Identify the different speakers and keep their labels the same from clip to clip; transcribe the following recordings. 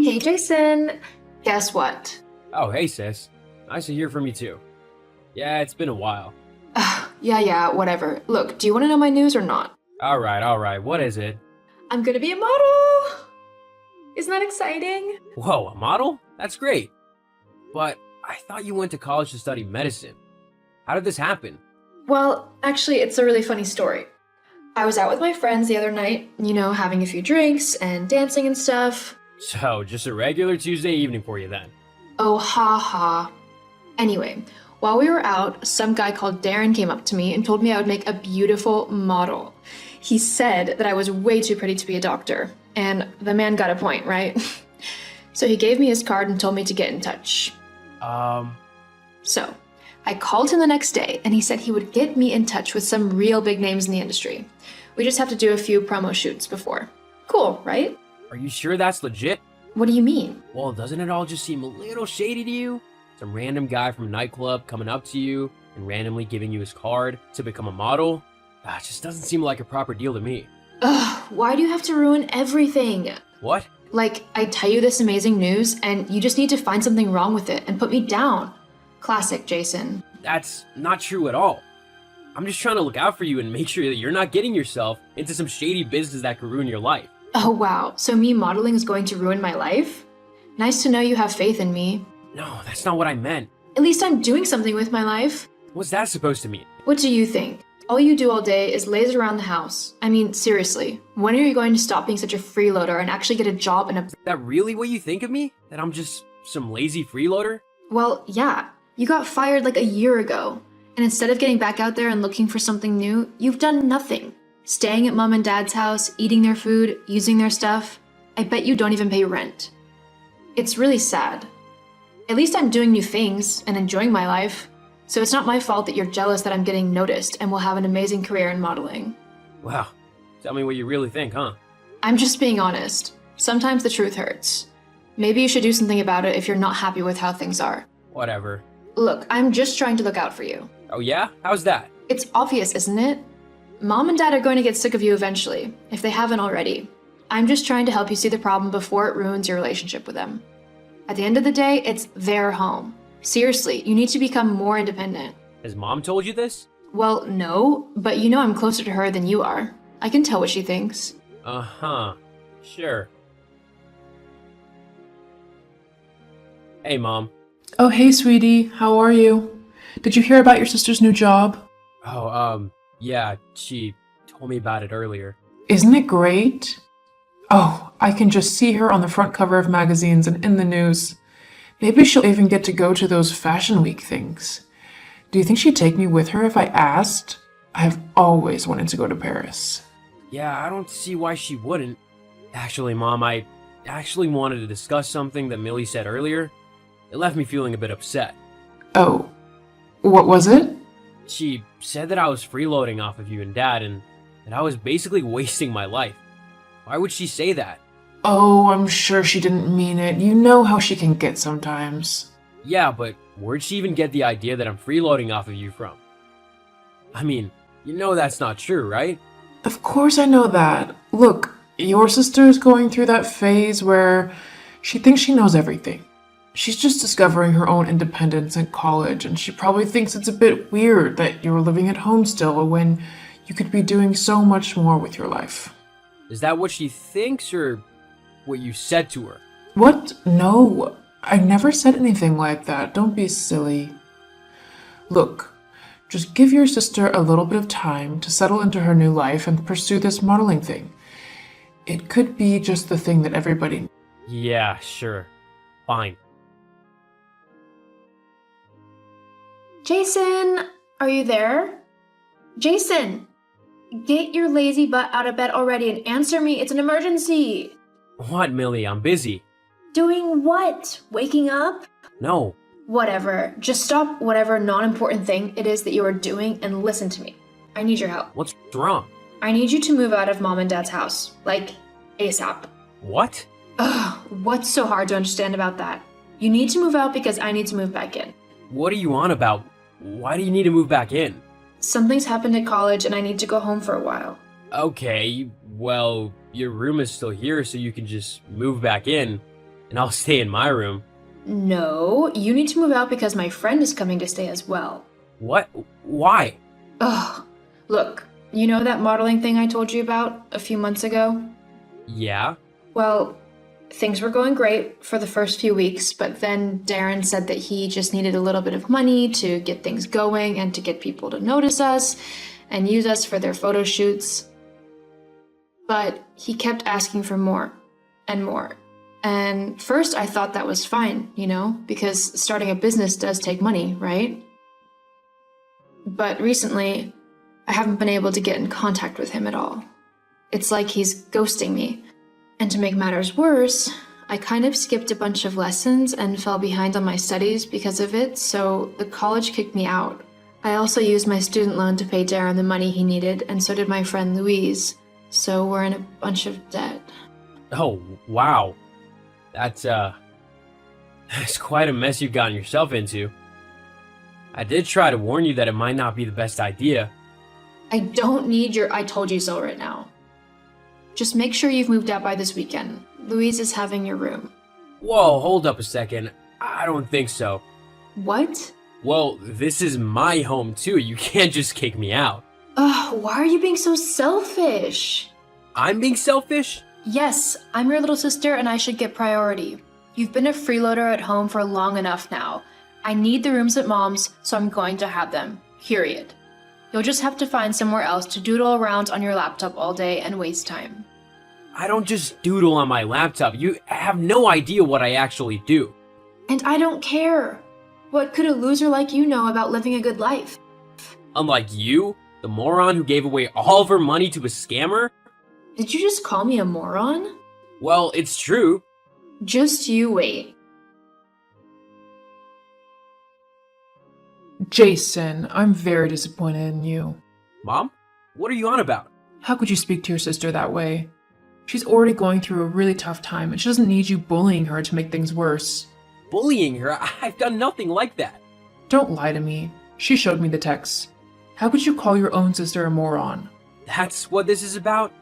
Speaker 1: Hey Jason, guess what?
Speaker 2: Oh, hey sis. Nice to hear from you too. Yeah, it's been a while.
Speaker 1: Yeah, whatever. Look, do you want to know my news or not?
Speaker 2: Alright, what is it?
Speaker 1: I'm gonna be a model! Isn't that exciting?
Speaker 2: Whoa, a model? That's great. But I thought you went to college to study medicine. How did this happen?
Speaker 1: Well, actually, it's a really funny story. I was out with my friends the other night, having a few drinks and dancing and stuff.
Speaker 2: So, just a regular Tuesday evening for you then.
Speaker 1: Oh, ha ha. Anyway, while we were out, some guy called Darren came up to me and told me I would make a beautiful model. He said that I was way too pretty to be a doctor, and the man got a point, right? So he gave me his card and told me to get in touch. So, I called him the next day, and he said he would get me in touch with some real big names in the industry. We just have to do a few promo shoots before. Cool, right?
Speaker 2: Are you sure that's legit?
Speaker 1: What do you mean?
Speaker 2: Well, doesn't it all just seem a little shady to you? Some random guy from a nightclub coming up to you and randomly giving you his card to become a model? It just doesn't seem like a proper deal to me.
Speaker 1: Ugh, why do you have to ruin everything?
Speaker 2: What?
Speaker 1: Like, I tell you this amazing news, and you just need to find something wrong with it and put me down. Classic, Jason.
Speaker 2: That's not true at all. I'm just trying to look out for you and make sure that you're not getting yourself into some shady business that could ruin your life.
Speaker 1: Oh wow, so me modeling is going to ruin my life? Nice to know you have faith in me.
Speaker 2: No, that's not what I meant.
Speaker 1: At least I'm doing something with my life.
Speaker 2: What's that supposed to mean?
Speaker 1: What do you think? All you do all day is laze around the house. I mean, seriously, when are you going to stop being such a freeloader and actually get a job in a...
Speaker 2: Is that really what you think of me? That I'm just some lazy freeloader?
Speaker 1: Well, yeah. You got fired like a year ago. And instead of getting back out there and looking for something new, you've done nothing. Staying at mom and dad's house, eating their food, using their stuff. I bet you don't even pay rent. It's really sad. At least I'm doing new things and enjoying my life. So it's not my fault that you're jealous that I'm getting noticed and will have an amazing career in modeling.
Speaker 2: Wow. Tell me what you really think, huh?
Speaker 1: I'm just being honest. Sometimes the truth hurts. Maybe you should do something about it if you're not happy with how things are.
Speaker 2: Whatever.
Speaker 1: Look, I'm just trying to look out for you.
Speaker 2: Oh yeah? How's that?
Speaker 1: It's obvious, isn't it? Mom and dad are going to get sick of you eventually, if they haven't already. I'm just trying to help you see the problem before it ruins your relationship with them. At the end of the day, it's their home. Seriously, you need to become more independent.
Speaker 2: Has mom told you this?
Speaker 1: Well, no, but you know I'm closer to her than you are. I can tell what she thinks.
Speaker 2: Uh-huh. Sure. Hey, Mom.
Speaker 3: Oh, hey, sweetie. How are you? Did you hear about your sister's new job?
Speaker 2: Oh, yeah, she told me about it earlier.
Speaker 3: Isn't it great? Oh, I can just see her on the front cover of magazines and in the news. Maybe she'll even get to go to those Fashion Week things. Do you think she'd take me with her if I asked? I've always wanted to go to Paris.
Speaker 2: Yeah, I don't see why she wouldn't. Actually, Mom, I actually wanted to discuss something that Millie said earlier. It left me feeling a bit upset.
Speaker 3: Oh, what was it?
Speaker 2: She said that I was freeloading off of you and Dad, and that I was basically wasting my life. Why would she say that?
Speaker 3: Oh, I'm sure she didn't mean it. You know how she can get sometimes.
Speaker 2: Yeah, but where'd she even get the idea that I'm freeloading off of you from? I mean, you know that's not true, right?
Speaker 3: Of course I know that. Look, your sister is going through that phase where she thinks she knows everything. She's just discovering her own independence in college, and she probably thinks it's a bit weird that you're living at home still when you could be doing so much more with your life.
Speaker 2: Is that what she thinks, or what you said to her?
Speaker 3: What? No, I never said anything like that. Don't be silly. Look, just give your sister a little bit of time to settle into her new life and pursue this modeling thing. It could be just the thing that everybody...
Speaker 2: Yeah, sure. Fine.
Speaker 1: Jason, are you there? Jason, get your lazy butt out of bed already and answer me. It's an emergency.
Speaker 2: What, Millie? I'm busy.
Speaker 1: Doing what? Waking up?
Speaker 2: No.
Speaker 1: Whatever. Just stop whatever non-important thing it is that you are doing and listen to me. I need your help.
Speaker 2: What's wrong?
Speaker 1: I need you to move out of mom and dad's house. Like, ASAP.
Speaker 2: What?
Speaker 1: Ugh, what's so hard to understand about that? You need to move out because I need to move back in.
Speaker 2: What are you on about? Why do you need to move back in?
Speaker 1: Something's happened at college and I need to go home for a while.
Speaker 2: Okay, well, your room is still here, so you can just move back in. and I'll stay in my room.
Speaker 1: No, you need to move out because my friend is coming to stay as well.
Speaker 2: What? Why?
Speaker 1: Ugh. Look, you know that modeling thing I told you about a few months ago?
Speaker 2: Yeah?
Speaker 1: Well, things were going great for the first few weeks, but then Darren said that he just needed a little bit of money to get things going and to get people to notice us and use us for their photo shoots. But he kept asking for more and more. And first I thought that was fine, because starting a business does take money, right? But recently, I haven't been able to get in contact with him at all. It's like he's ghosting me. And to make matters worse, I kind of skipped a bunch of lessons and fell behind on my studies because of it, so the college kicked me out. I also used my student loan to pay Darren the money he needed, and so did my friend Louise. So we're in a bunch of debt.
Speaker 2: Oh, wow. That's quite a mess you've gotten yourself into. I did try to warn you that it might not be the best idea.
Speaker 1: I don't need your I told you so right now. Just make sure you've moved out by this weekend. Louise is having your room.
Speaker 2: Whoa, hold up a second. I don't think so.
Speaker 1: What?
Speaker 2: Well, this is my home too. You can't just kick me out.
Speaker 1: Ugh, why are you being so selfish?
Speaker 2: I'm being selfish?
Speaker 1: Yes, I'm your little sister and I should get priority. You've been a freeloader at home for long enough now. I need the rooms at Mom's, so I'm going to have them. Period. You'll just have to find somewhere else to doodle around on your laptop all day and waste time.
Speaker 2: I don't just doodle on my laptop. You have no idea what I actually do.
Speaker 1: And I don't care. What could a loser like you know about living a good life?
Speaker 2: Unlike you, the moron who gave away all of her money to a scammer?
Speaker 1: Did you just call me a moron?
Speaker 2: Well, it's true.
Speaker 1: Just you wait.
Speaker 3: Jason, I'm very disappointed in you.
Speaker 2: Mom? What are you on about?
Speaker 3: How could you speak to your sister that way? She's already going through a really tough time, and she doesn't need you bullying her to make things worse.
Speaker 2: Bullying her? I've done nothing like that.
Speaker 3: Don't lie to me. She showed me the texts. How could you call your own sister a moron?
Speaker 2: That's what this is about?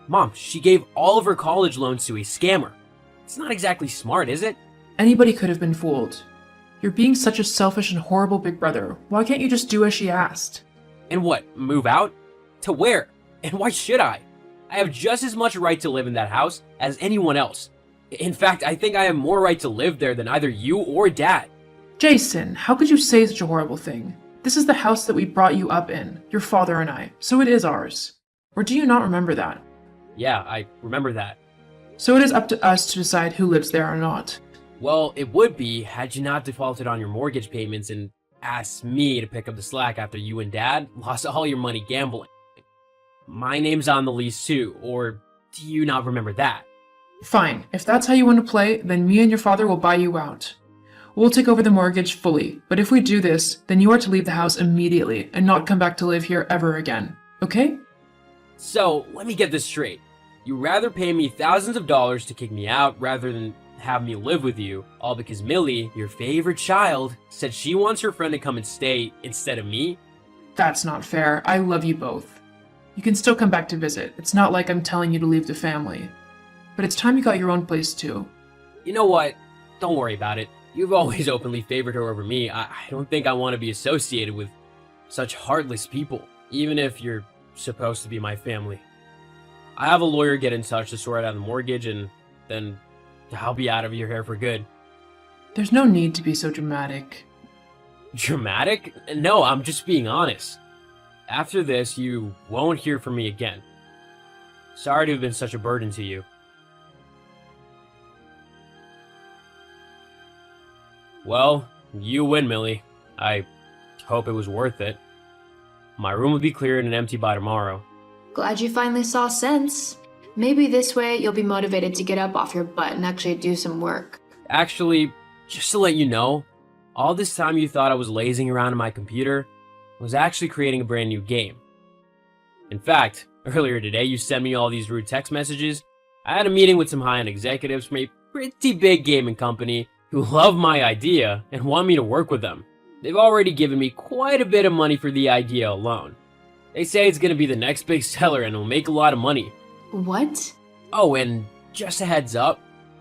Speaker 2: Mom, she gave all of her college loans to a scammer. It's not exactly smart, is it?
Speaker 3: Anybody could have been fooled. You're being such a selfish and horrible big brother. Why can't you just do as she asked?
Speaker 2: And what, move out? To where? And why should I? I have just as much right to live in that house as anyone else. In fact, I think I have more right to live there than either you or Dad.
Speaker 3: Jason, how could you say such a horrible thing? This is the house that we brought you up in, your father and I, so it is ours. Or do you not remember that?
Speaker 2: Yeah, I remember that.
Speaker 3: So it is up to us to decide who lives there or not.
Speaker 2: Well, it would be had you not defaulted on your mortgage payments and asked me to pick up the slack after you and Dad lost all your money gambling. My name's on the lease too, or do you not remember that?
Speaker 3: Fine, if that's how you want to play, then me and your father will buy you out. We'll take over the mortgage fully, but if we do this, then you are to leave the house immediately and not come back to live here ever again, okay?
Speaker 2: So, let me get this straight. You'd rather pay me thousands of dollars to kick me out rather than have me live with you, all because Millie, your favorite child, said she wants her friend to come and stay instead of me?
Speaker 3: That's not fair. I love you both. You can still come back to visit. It's not like I'm telling you to leave the family. But it's time you got your own place too.
Speaker 2: You know what? Don't worry about it. You've always openly favored her over me. I don't think I want to be associated with such heartless people, even if you're supposed to be my family. I have a lawyer get in touch to sort out the mortgage, and then I'll be out of your hair for good.
Speaker 3: There's no need to be so dramatic.
Speaker 2: Dramatic? No, I'm just being honest. After this, you won't hear from me again. Sorry to have been such a burden to you. Well, you win, Millie. I hope it was worth it. My room will be cleared and empty by tomorrow.
Speaker 1: Glad you finally saw sense. Maybe this way you'll be motivated to get up off your butt and actually do some work.
Speaker 2: Actually, just to let you know, all this time you thought I was lazing around on my computer was actually creating a brand new game. In fact, earlier today you sent me all these rude text messages. I had a meeting with some high-end executives from a pretty big gaming company who love my idea and want me to work with them. They've already given me quite a bit of money for the idea alone. They say it's going to be the next big seller and will make a lot of money.
Speaker 1: What?
Speaker 2: Oh, and just a heads up,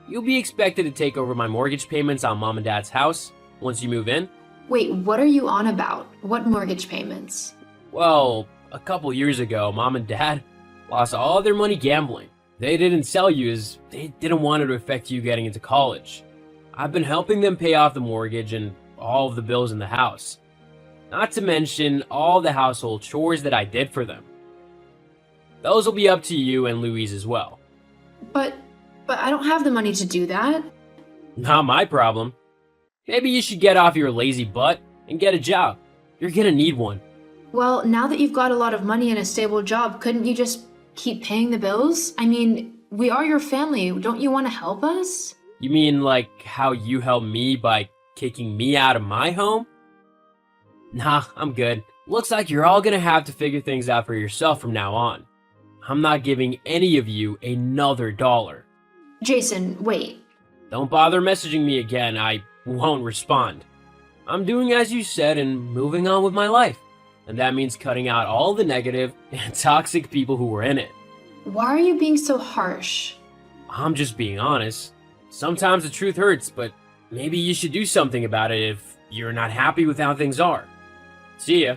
Speaker 2: you'll be expected to take over my mortgage payments on mom and dad's house once you move in.
Speaker 1: Wait, what are you on about? What mortgage payments?
Speaker 2: Well, a couple years ago, mom and dad lost all their money gambling. They didn't sell you as they didn't want it to affect you getting into college. I've been helping them pay off the mortgage and all of the bills in the house. Not to mention all the household chores that I did for them. Those will be up to you and Louise as well.
Speaker 1: But I don't have the money to do that.
Speaker 2: Not my problem. Maybe you should get off your lazy butt and get a job. You're gonna need one.
Speaker 1: Well, now that you've got a lot of money and a stable job, couldn't you just keep paying the bills? I mean, we are your family. Don't you want to help us?
Speaker 2: You mean like how you helped me by kicking me out of my home? Nah, I'm good. Looks like you're all gonna have to figure things out for yourself from now on. I'm not giving any of you another dollar.
Speaker 1: Jason, wait.
Speaker 2: Don't bother messaging me again, I won't respond. I'm doing as you said and moving on with my life. And that means cutting out all the negative and toxic people who were in it.
Speaker 1: Why are you being so harsh?
Speaker 2: I'm just being honest. Sometimes the truth hurts, but maybe you should do something about it if you're not happy with how things are. See ya.